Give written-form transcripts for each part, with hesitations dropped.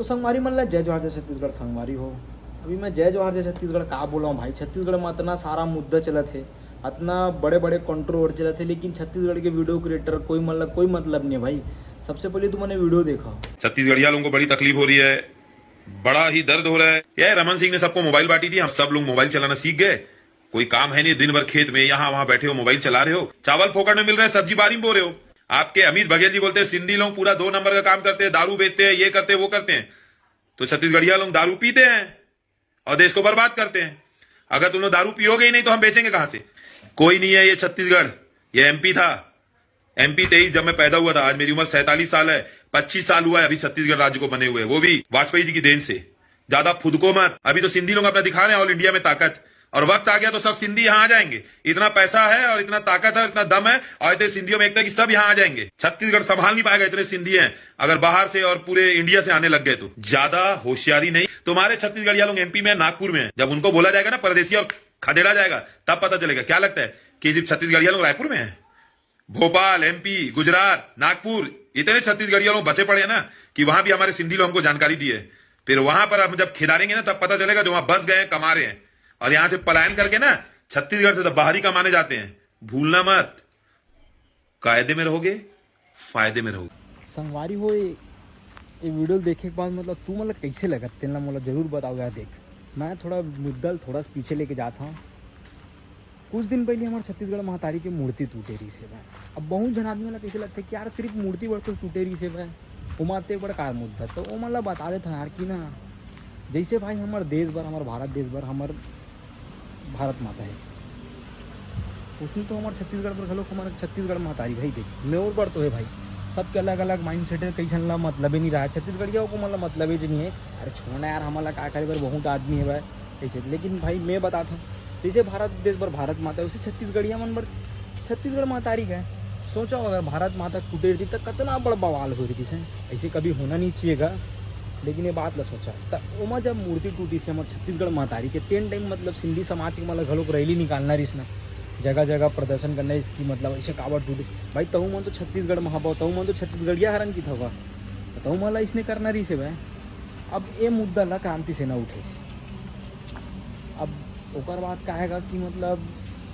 तो संगवारी मन जय जोहार जय छत्तीसगढ़ संगवारी हो। अभी मैं जय जोहार जय छत्तीसगढ़ का बोला हूँ भाई। छत्तीसगढ़ में इतना सारा मुद्दा चला थे, इतना बड़े बड़े कंट्रोवर्सी चला थे, लेकिन छत्तीसगढ़ के वीडियो क्रिएटर कोई मतलब नहीं है भाई। सबसे पहले तो मैंने वीडियो देखा, छत्तीसगढ़िया लोगों को बड़ी तकलीफ हो रही है, बड़ा ही दर्द हो रहा है। यार रमन सिंह ने सबको मोबाइल बांटी थी, हम सब लोग मोबाइल चलाना सीख गए। कोई काम है नहीं, दिन भर खेत में यहाँ वहां बैठे हो, मोबाइल चला रहे हो, चावल फोकट में मिल रहा है, सब्जी बारी में बो रहे हो। आपके अमित बघेल जी बोलते हैं सिंधी लोग पूरा 2 नंबर का काम करते हैं, दारू बेचते हैं, ये करते हैं वो करते हैं। तो छत्तीसगढ़िया लोग दारू पीते हैं और देश को बर्बाद करते हैं। अगर तुम लोग दारू पियोगे ही नहीं तो हम बेचेंगे कहां से। कोई नहीं है ये छत्तीसगढ़, ये एमपी था। एमपी 23 जब मैं पैदा हुआ था, आज मेरी उम्र 47 साल है। 25 साल हुआ है अभी छत्तीसगढ़ राज्य को बने हुए, वो भी वाजपेयी जी की देन से। ज्यादा फुदको मत, अभी तो सिंधी लोग अपना दिखा रहे हैं ऑल इंडिया में ताकत, और वक्त आ गया तो सब सिंधी यहाँ आ जाएंगे। इतना पैसा है और इतना ताकत है, इतना दम है, और इतने सिंधियों में एकता की सब यहाँ आ जाएंगे। छत्तीसगढ़ संभाल नहीं पाएगा, इतने सिंधी हैं। अगर बाहर से और पूरे इंडिया से आने लग गए तो ज्यादा होशियारी नहीं। तुम्हारे छत्तीसगढ़िया लोग एमपी में, नागपुर में, जब उनको बोला जाएगा ना परदेसी और खदेड़ा जाएगा, तब पता चलेगा। क्या लगता है कि सिर्फ छत्तीसगढ़िया लोग रायपुर में है? भोपाल, एमपी, गुजरात, नागपुर, इतने छत्तीसगढ़िया लोग बसे पड़े हैं ना कि वहां भी हमारे सिंधी लोग हमको जानकारी दी है। फिर वहां पर हम जब खिलारेंगे ना, तब पता चलेगा जो वहां बस गए कमा रहे हैं, और यहां से पलायन करके ना छत्तीसगढ़ से तो बाहर ही कमाने जाते हैं। भूलना मत, कायदे में रहोगे, फायदे में रहोगे। संगवारी हो। ये वीडियो देखे के बाद मतलब तू मतलब कैसे लगा तेना मतलब जरूर बताओ यार। देख, मैं थोड़ा मुद्दल थोड़ा सा पीछे लेके जाता हूँ। कुछ दिन पहले हमारे छत्तीसगढ़ महातारी की मूर्ति टूटे रही से भाई। अब बहुत जन आदमी वाला कैसे लगता है कि यार सिर्फ मूर्ति बढ़ तो टूटे रही से भाई, उमाते बड़ा कार मुद्दा। तो वो मतलब बता देता यार कि ना, जैसे भाई हमारे देश भर, हमारे भारत देश भर, हमारे भारत माता है, उसमें तो हमारे छत्तीसगढ़ पर खलो हमारे छत्तीसगढ़ महातारी भाई। देख, मेरे पर तो है भाई, सबके अलग अलग माइंड सेट है। कई झनला मतलब ही नहीं रहा है, छत्तीसगढ़ियों को मतलब मतलब ही नहीं है। अरे छोड़ना यार, हमारा क्या करे, बहुत आदमी है भाई ऐसे। लेकिन भाई मैं बताता हूँ, जैसे भारत देश भर भारत माता है, उसे छत्तीसगढ़िया मन पर छत्तीसगढ़ महातारी का है। सोचो अगर भारत माता टूटे रही तो कितना बड़ा बवाल हो रही थी। ऐसे कभी होना नहीं चाहिएगा, लेकिन ये बात ला सोचा तो ओमा जब मूर्ति टूटी से हमारे छत्तीसगढ़ महातारी के तीन टाइम मतलब सिंधी समाज के मतलब घलोक रैली निकालना रही ना, जगह जगह प्रदर्शन करना इसकी मतलब ऐसे कावड़ टूटी भाई। तहु मन तो छत्तीसगढ़ महाबाव, तहु मन तो छत्तीसगढ़िया हरण की था, तहु मला इसने करना रही से भाई। अब ये मुद्दा ला क्रांति सेना उठे से। अब ओकर बात कहेगा कि मतलब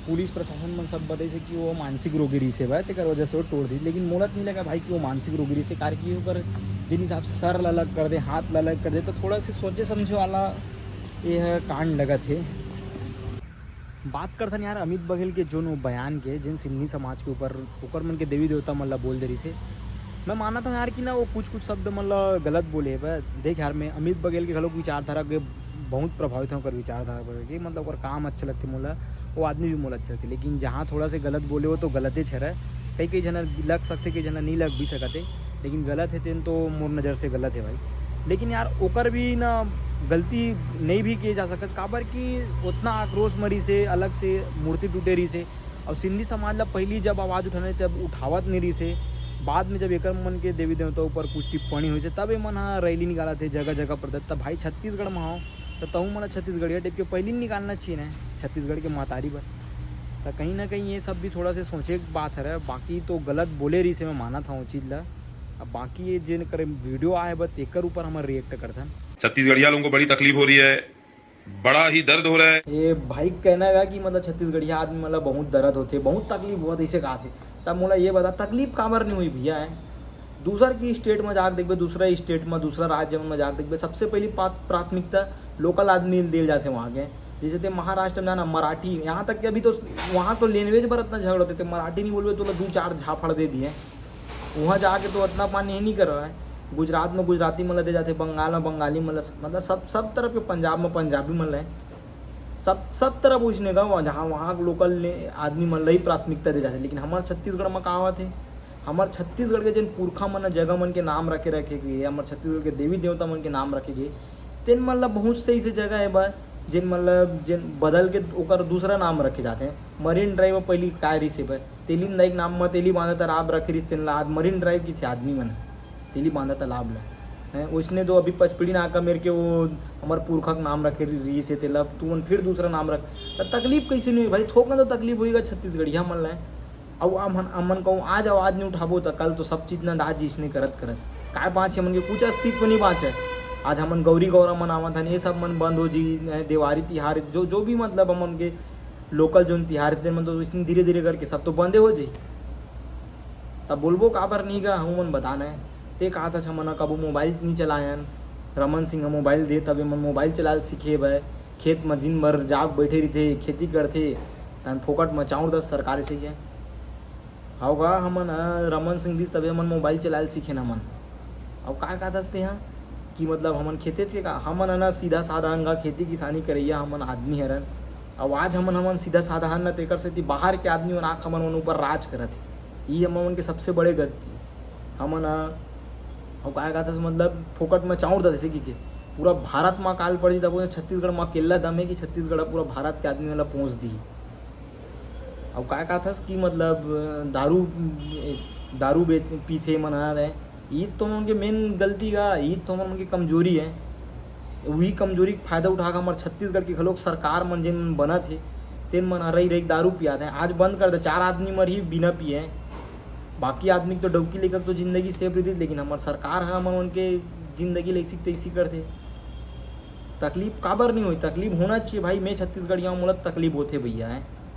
पुलिस प्रशासन मन सब बता से कि वो मानसिक रोगी रही से भाई, तेकर वजह से वो तोड़ दी। लेकिन मोलत नहीं लगा भाई कि वो मानसिक रोगी रही से कार्य की होकर जिन हिसाब से सर अलग कर दे, हाथ अलग कर दे, तो थोड़ा से सोचे समझे वाला ये कांड लगा थे। बात करथन यार अमित बघेल के जो बयान के, जिन सिंधी समाज के ऊपर ओकर मन के देवी देवता मतलब बोल दे रही से, मैं मानता हूँ यार कि ना वो कुछ शब्द मतलब गलत बोले है। देख यार, मैं अमित बघेल के खलोक विचारधारा के बहुत प्रभावित हूँ, विचारधारा पर मतलब और काम अच्छे लगते मोला, वो आदमी भी मोला अच्छे लगते। लेकिन जहाँ थोड़ा से गलत बोले हो तो गलत ही छे। कई जना लग सकते, कई जना नहीं लग भी सकते, लेकिन गलत है तेन तो मोर नज़र से गलत है भाई। लेकिन यार ओकर भी ना गलती नहीं भी किए जा सकता, काबर कि उतना आक्रोश मरी से, अलग से मूर्ति टूटे रही से, और सिंधी समाज ला पहली जब आवाज़ उठाने जब उठावत नहीं रही से, बाद में जब एक मन के देवी देवताओं पर कुछ टिप्पणी हुई से, तब ये मन रैली निकाला थे जगह जगह पर। तब भाई छत्तीसगढ़ में हो तो तहु मला छत्तीसगढ़िया टाइप के पहले निकालना चाहिए ना छत्तीसगढ़ के महातारी पर। तो कहीं ना कहीं ये सब भी थोड़ा से सोचे बात है। बाकी तो गलत बोले रही से मैं माना था वो चीज़ ला। अब बाकी ये जिन कर वीडियो आए बस एक ऊपर हमारे रिएक्ट करता है। छत्तीसगढ़िया लोगों को बड़ी तकलीफ हो रही है, बड़ा ही दर्द हो रहा है। ये भाई कहना है कि मतलब छत्तीसगढ़िया आदमी मतलब बहुत दर्द होते, बहुत तकलीफ बहुत ऐसे कहा थे। तब मोला ये बता तकलीफ काबर नहीं हुई भैया है। दूसर की स्टेट में जाकर देखिए, दूसरा स्टेट में, दूसरा राज्य में जाकर देखिए, सबसे पहली प्राथमिकता लोकल आदमी दिए जाते वहाँ के। जैसे थे महाराष्ट्र में जाना मराठी, यहाँ तक कि अभी तो वहाँ तो लैंग्वेज पर इतना झगड़ होते थे, मराठी नहीं बोलते तो 2-4 झापड़ दे दिए। वहाँ जाके तो इतना पानी नहीं कर रहा है। गुजरात में गुजराती मतलब दे जाते, बंगाल में बंगाली मतलब सब तरफ के, पंजाब में पंजाबी मतलब सब तरफ उसने का जहाँ वहाँ लोकल आदमी मतलब ही प्राथमिकता दे जाते। लेकिन हमारे छत्तीसगढ़ में कहा थे, हमारे छत्तीसगढ़ के जिन पुरखा मन जगह मन के नाम रखे गए, हमारे छत्तीसगढ़ के देवी देवता मन के नाम रखे गए, तेन मतलब बहुत सही से जगह है बा जिन मतलब जिन बदल के ओकर दूसरा नाम रखे जाते हैं। मरीन ड्राइव पहली काय रही से भाई, तेली नाइक नाम में तेली बांधा तालाब रखे रही तेन आज मरीन ड्राइव की थे आदमी मन तेली बांधा तालाब ला है। उसने तो अभी पचपड़ी नाका मेरे के वो हमारे पुरखा का नाम रखे रही से तेला तू फिर दूसरा नाम रख, तो तकलीफ कैसे नहीं हुई भाई। थोक तो तकलीफ हुई छत्तीसगढ़िया मन ला। अब अमन कहूँ आज आवाज़ नहीं उठाबो तो कल तो सब चीज़ ना दाज इसने करत काय बाँचे मन के कुछ अस्तित्व नहीं बाँचे। आज हमन गौरी गौरा मनावत हन, ये सब मन बंद हो जी। देवारी तिहार जो भी मतलब हमन के लोकल जो तिहार थे मतलब इसने धीरे धीरे करके सब तो बंदे हो जाई। तब बोलबो काबर नहीं गा हूँ मन बताना है। ते कहा था हमन कबो मोबाइल नहीं चलायन, रमन सिंह मोबाइल दे तब मन मोबाइल चलाल सीखे भाई। खेत में दिन भर जाग बैठे रही खेती करते तन फोकट में चाउर दस सरकार से है होगा हमन रमन सिंह दिस तबे हमन मोबाइल चलाल सीखे न मन। अब का कहा दसते हैं कि मतलब हमन खेते के का हमन ना सीधा साधा हंगा खेती किसानी करैया हमन आदमी हरन। अब आज हमन सीधा साधा हन न तेकर से बाहर के आदमी मन आँख हमन ऊपर राज करत है। ये हमन के सबसे बड़े गलती हमन अब का कहा था मतलब फोकट में चाउर दस के पूरा भारत में काल पड़ी तब छत्तीसगढ़ में अकेला दम है कि छत्तीसगढ़ पूरा भारत के आदमी वाला पहुँच दी। अब का कहा था कि मतलब दारू बेच पीते मना रहे ईद तो उनके मेन गलती का ईद तो उनकी कमजोरी है। वही कमजोरी का फायदा उठा कर हमारे छत्तीसगढ़ के खलोक सरकार मन जिन बना थे तेन मन रही रही दारू पिया थे। आज बंद कर दे 4 आदमी मर ही बिना पिए, बाकी आदमी तो डुबकी लेकर तो जिंदगी सेफ रही थी। लेकिन हमारे सरकार है हम उनके जिंदगी लेसी तैसी करते। तकलीफ काबर नहीं हुई, तकलीफ होना चाहिए भाई। मैं छत्तीसगढ़ यहाँ मुझे तकलीफ होते भैया है।